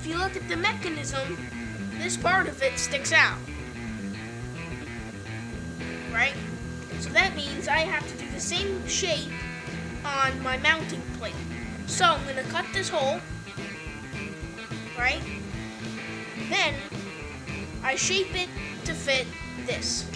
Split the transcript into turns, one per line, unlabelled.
if you look at the mechanism, this part of it sticks out. Right? So that means I have to do the same shape on my mounting plate. So I'm going to cut this hole, right? Then I shape it to fit this.